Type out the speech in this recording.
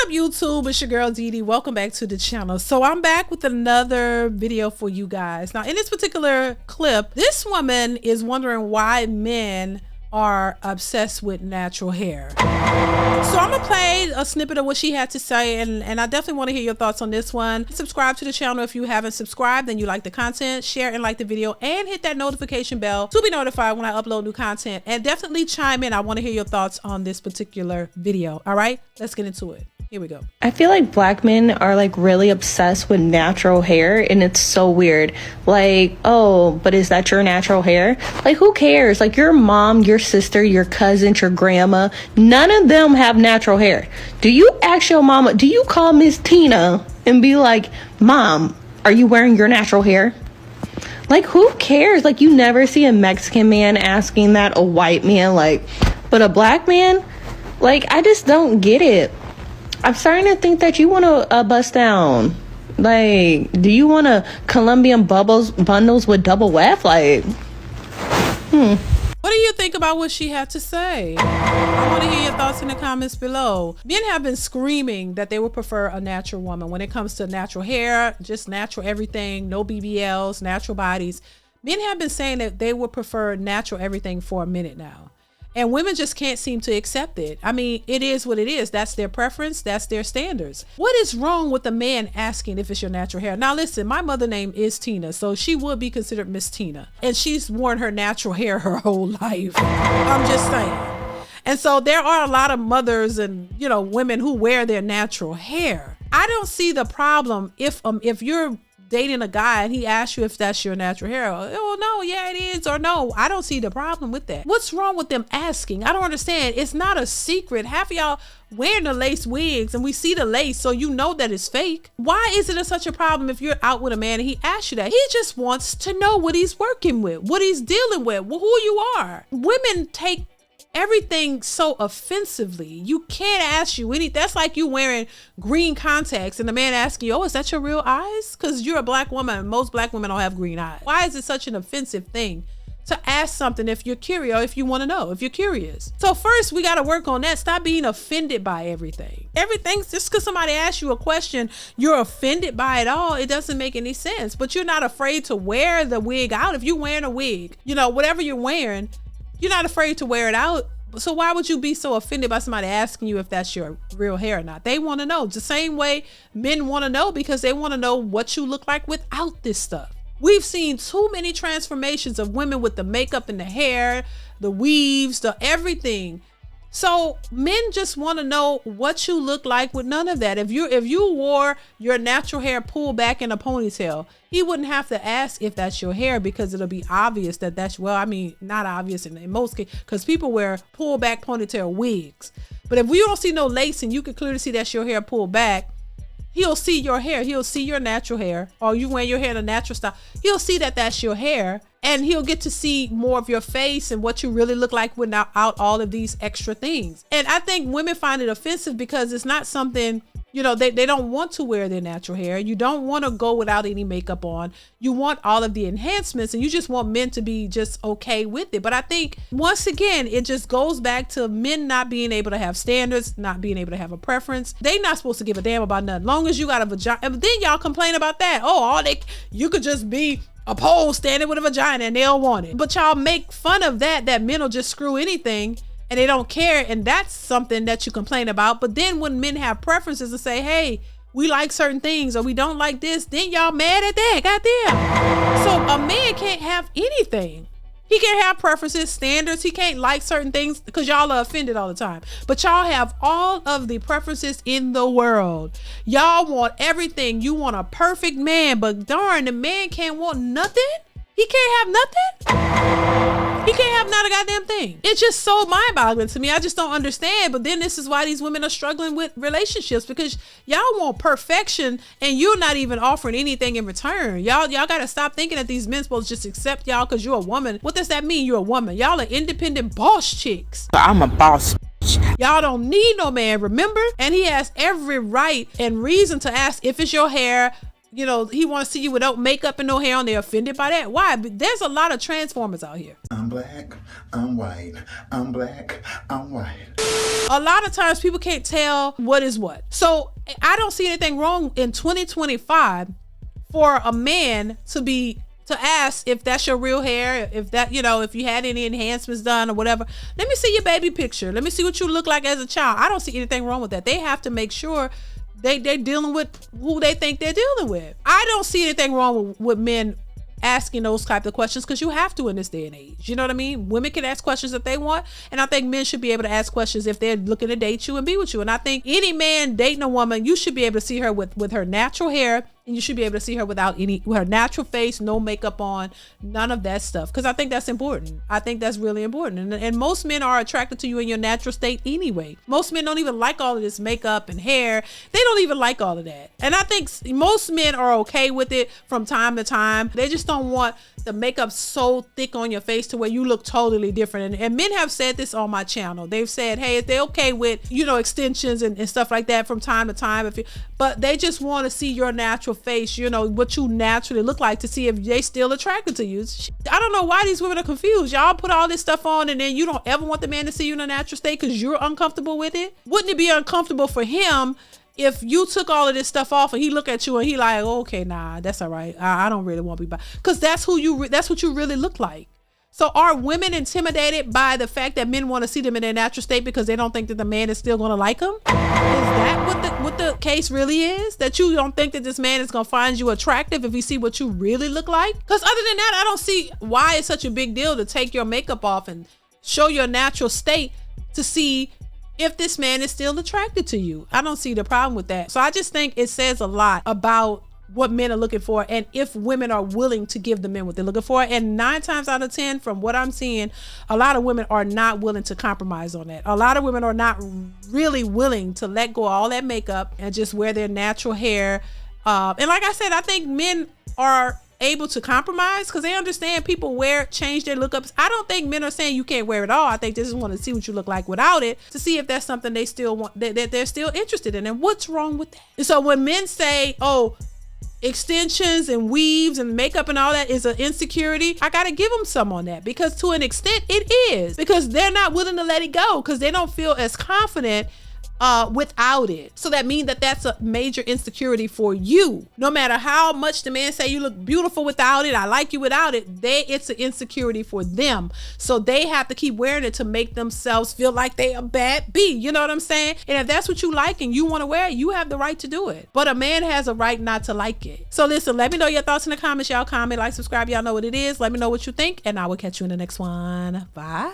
up, YouTube? It's your girl DeeDee. Welcome back to the channel. So I'm back with another video for you guys. Now in this particular clip, this woman is wondering why men are obsessed with natural hair. So I'm gonna play a snippet of what she had to say, and I definitely want to hear your thoughts on this one. Subscribe to the channel if you haven't subscribed and you like the content. Share and like the video, and hit that notification bell to be notified when I upload new content. And definitely chime in. I want to hear your thoughts on this particular video. All right, let's get into it. Here we go. I feel like black men are like really obsessed with natural hair, and it's so weird. Like, oh, but is that your natural hair? Like, who cares? Like, your mom, your sister, your cousins, your grandma, none of them have natural hair. Do you ask your mama, do you call Miss Tina and be like, Mom, are you wearing your natural hair? Like, who cares? Like, you never see a Mexican man asking that, a white man, like, but a black man? Like, I just don't get it. I'm starting to think that you want to bust down. Like, do you want a Colombian bundles with double weft? Like, What do you think about what she had to say? I want to hear your thoughts in the comments below. Men have been screaming that they would prefer a natural woman when it comes to natural hair, just natural everything, no BBLs, natural bodies. Men have been saying that they would prefer natural everything for a minute now. And women just can't seem to accept it. I mean, it is what it is. That's their preference. That's their standards. What is wrong with a man asking if it's your natural hair? Now, listen, my mother's name is Tina, so she would be considered Miss Tina. And she's worn her natural hair her whole life. I'm just saying. And so there are a lot of mothers and, you know, women who wear their natural hair. I don't see the problem if you're dating a guy and he asks you if that's your natural hair. Oh no, yeah it is, or no. I don't see the problem with that. What's wrong with them asking? I don't understand. It's not a secret. Half of y'all wearing the lace wigs and we see the lace, so you know that it's fake. Why is it such a problem if you're out with a man and he asks you that? He just wants to know what he's working with, what he's dealing with, who you are. Women take everything so offensively. You can't ask you anything. That's like you wearing green contacts and the man asking you, oh, is that your real eyes? Because you're a black woman and most black women don't have green eyes. Why is it such an offensive thing to ask something if you're curious, or if you want to know, if you're curious? So first we got to work on that. Stop being offended by everything. Everything's just because somebody asks you a question, you're offended by it all. It doesn't make any sense. But you're not afraid to wear the wig out. If you're wearing a wig, you know, whatever you're wearing, you're not afraid to wear it out. So why would you be so offended by somebody asking you if that's your real hair or not? They want to know the same way men want to know, because they want to know what you look like without this stuff. We've seen too many transformations of women with the makeup and the hair, the weaves, the everything. So men just want to know what you look like with none of that. If you wore your natural hair pulled back in a ponytail, he wouldn't have to ask if that's your hair, because it'll be obvious that that's, well, I mean, not obvious in most cases, because people wear pulled back ponytail wigs. But if we don't see no lace and you can clearly see that's your hair pulled back, he'll see your hair. He'll see your natural hair, or you wear your hair in a natural style. He'll see that that's your hair, and he'll get to see more of your face and what you really look like without all of these extra things. And I think women find it offensive because it's not something, you know, they don't want to wear their natural hair. You don't want to go without any makeup on. You want all of the enhancements, and you just want men to be just okay with it. But I think once again, it just goes back to men not being able to have standards, not being able to have a preference. They not supposed to give a damn about nothing. Long as you got a vagina. And then y'all complain about that. Oh, you could just be a pole standing with a vagina and they'll want it. But y'all make fun of that men will just screw anything and they don't care, and that's something that you complain about. But then when men have preferences and say, hey, we like certain things or we don't like this, then y'all mad at that. Goddamn. So a man can't have anything. He can't have preferences, standards. He can't like certain things because y'all are offended all the time. But y'all have all of the preferences in the world. Y'all want everything. You want a perfect man, but darn, the man can't want nothing. He can't have nothing. He can't have not a goddamn thing. It's just so mind-boggling to me. I just don't understand. But then this is why these women are struggling with relationships, because y'all want perfection and you're not even offering anything in return. Y'all gotta stop thinking that these men supposed to just accept y'all because you're a woman. What does that mean? You're a woman. Y'all are independent boss chicks. I'm a boss. Y'all don't need no man, remember? And he has every right and reason to ask if it's your hair. You know, he wants to see you without makeup and no hair on. They're offended by that. Why? There's a lot of transformers out here. I'm black, I'm white, I'm black, I'm white. A lot of times people can't tell what is what. So I don't see anything wrong in 2025 for a man to ask if that's your real hair, if that, if you had any enhancements done or whatever. Let me see your baby picture. Let me see what you look like as a child. I don't see anything wrong with that. They have to make sure they're dealing with who they think they're dealing with. I don't see anything wrong with men asking those type of questions, because you have to in this day and age. You know what I mean? Women can ask questions if they want, and I think men should be able to ask questions if they're looking to date you and be with you. And I think any man dating a woman, you should be able to see her with her natural hair, and you should be able to see her with her natural face, no makeup on, none of that stuff, because I think that's important. I think that's really important. And most men are attracted to you in your natural state anyway. Most men don't even like all of this makeup and hair. They don't even like all of that. And I think most men are okay with it from time to time. They just don't want the makeup so thick on your face to where you look totally different. And men have said this on my channel. They've said, hey, if they're okay with, extensions and stuff like that from time to time, but they just want to see your natural face, what you naturally look like, to see if they still attracted to you. I don't know why these women are confused. Y'all put all this stuff on and then you don't ever want the man to see you in a natural state because you're uncomfortable with it. Wouldn't it be uncomfortable for him if you took all of this stuff off and he look at you and he like, okay, nah, that's all right. I don't really want to be by, because that's what you really look like. So are women intimidated by the fact that men want to see them in their natural state because they don't think that the man is still going to like them? Is that what the case really is? That you don't think that this man is going to find you attractive if he see what you really look like? Because other than that, I don't see why it's such a big deal to take your makeup off and show your natural state to see if this man is still attracted to you. I don't see the problem with that. So I just think it says a lot about what men are looking for, and if women are willing to give the men what they're looking for. And 9 times out of 10, from what I'm seeing, a lot of women are not willing to compromise on that. A lot of women are not really willing to let go of all that makeup and just wear their natural hair. And like I said, I think men are able to compromise because they understand people change their lookups. I don't think men are saying you can't wear it all. I think they just want to see what you look like without it, to see if that's something they still want, that they're still interested in. And what's wrong with that? And so when men say, oh, extensions and weaves and makeup and all that is an insecurity, I gotta give them some on that, because to an extent it is, because they're not willing to let it go because they don't feel as confident without it. So that means that that's a major insecurity for you. No matter how much the man say you look beautiful without it, I like you without it, it's an insecurity for them. So they have to keep wearing it to make themselves feel like they a bad bee. You know what I'm saying? And if that's what you like and you want to wear it, you have the right to do it. But a man has a right not to like it. So listen, let me know your thoughts in the comments. Y'all comment, like, subscribe. Y'all know what it is. Let me know what you think, and I will catch you in the next one. Bye.